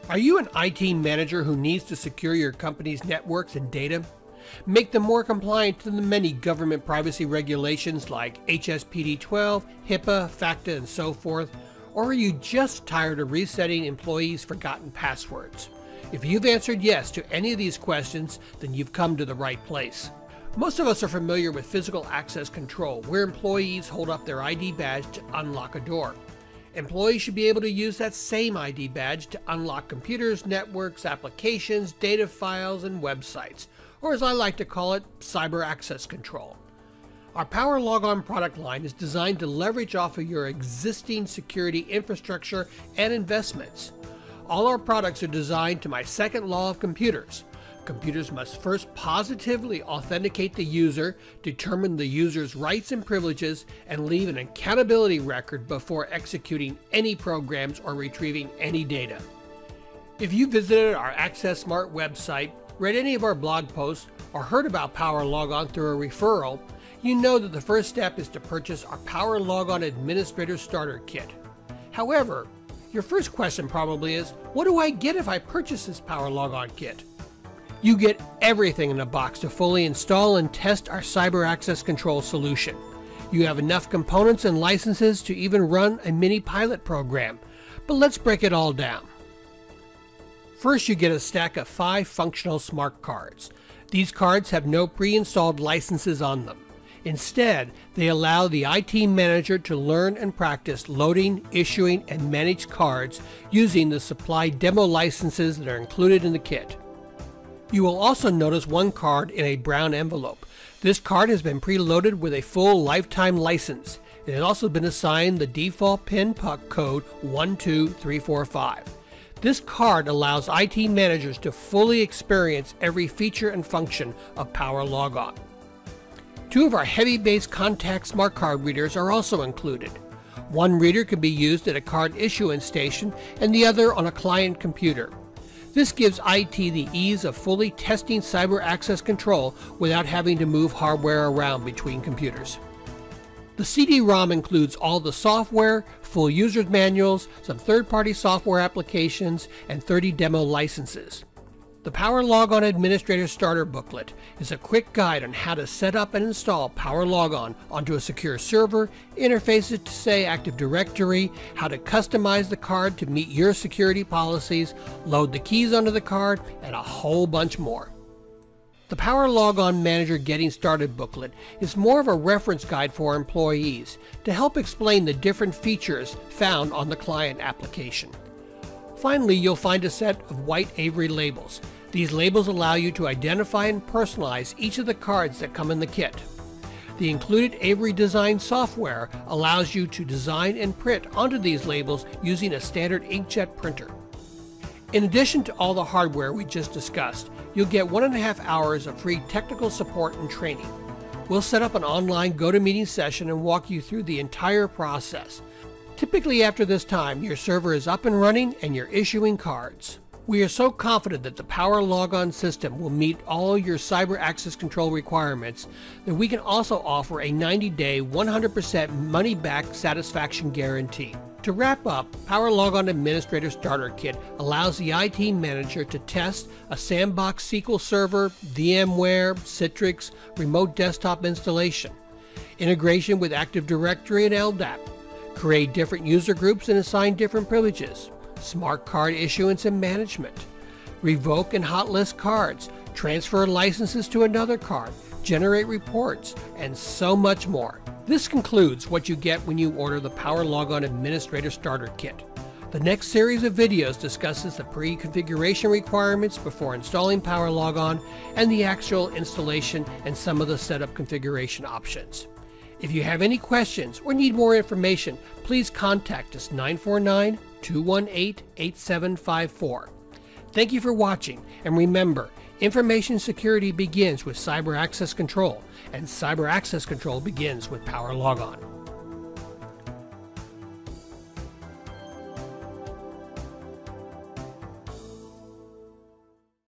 Are you an IT manager who needs to secure your company's networks and data? Make them more compliant to the many government privacy regulations like HSPD 12, HIPAA, FACTA, and so forth? Or are you just tired of resetting employees' forgotten passwords? If you've answered yes to any of these questions, then you've come to the right place. Most of us are familiar with physical access control, where employees hold up their ID badge to unlock a door. Employees should be able to use that same ID badge to unlock computers, networks, applications, data files, and websites, or as I like to call it, cyber access control. Our Power Logon product line is designed to leverage off of your existing security infrastructure and investments. All our products are designed to my second law of computers. Computers must first positively authenticate the user, determine the user's rights and privileges, and leave an accountability record before executing any programs or retrieving any data. If you visited our Access Smart website, read any of our blog posts, or heard about Power Logon through a referral, you know that the first step is to purchase our Power Logon Administrator Starter Kit. However, your first question probably is, what do I get if I purchase this Power Logon kit? You get everything in a box to fully install and test our cyber access control solution. You have enough components and licenses to even run a mini pilot program, but let's break it all down. First, you get a stack of 5 functional smart cards. These cards have no pre-installed licenses on them. Instead, they allow the IT manager to learn and practice loading, issuing, and manage cards using the supplied demo licenses that are included in the kit. You will also notice one card in a brown envelope. This card has been preloaded with a full lifetime license. It has also been assigned the default PIN puck code 12345. This card allows IT managers to fully experience every feature and function of Power Logon. 2 of our heavy-based contact smart card readers are also included. One reader can be used at a card issuance station and the other on a client computer. This gives IT the ease of fully testing cyber access control without having to move hardware around between computers. The CD-ROM includes all the software, full user's manuals, some third-party software applications, and 30 demo licenses. The Power Logon Administrator Starter Booklet is a quick guide on how to set up and install Power Logon onto a secure server, interfaces to say Active Directory, how to customize the card to meet your security policies, load the keys onto the card, and a whole bunch more. The Power Logon Manager Getting Started booklet is more of a reference guide for employees to help explain the different features found on the client application. Finally, you'll find a set of white Avery labels. These labels allow you to identify and personalize each of the cards that come in the kit. The included Avery design software allows you to design and print onto these labels using a standard inkjet printer. In addition to all the hardware we just discussed, you'll get 1.5 hours of free technical support and training. We'll set up an online GoToMeeting session and walk you through the entire process. Typically after this time, your server is up and running and you're issuing cards. We are so confident that the Power Logon system will meet all your cyber access control requirements that we can also offer a 90-day, 100% money-back satisfaction guarantee. To wrap up, Power Logon Administrator Starter Kit allows the IT manager to test a sandbox SQL server, VMware, Citrix, remote desktop installation, integration with Active Directory and LDAP, create different user groups and assign different privileges, smart card issuance and management, revoke and hotlist cards, transfer licenses to another card, generate reports, and so much more. This concludes what you get when you order the Power Logon Administrator Starter Kit. The next series of videos discusses the pre-configuration requirements before installing Power Logon and the actual installation and some of the setup configuration options. If you have any questions or need more information, please contact us 949-218-8754. Thank you for watching, and remember, information security begins with cyber access control, and cyber access control begins with Power Logon.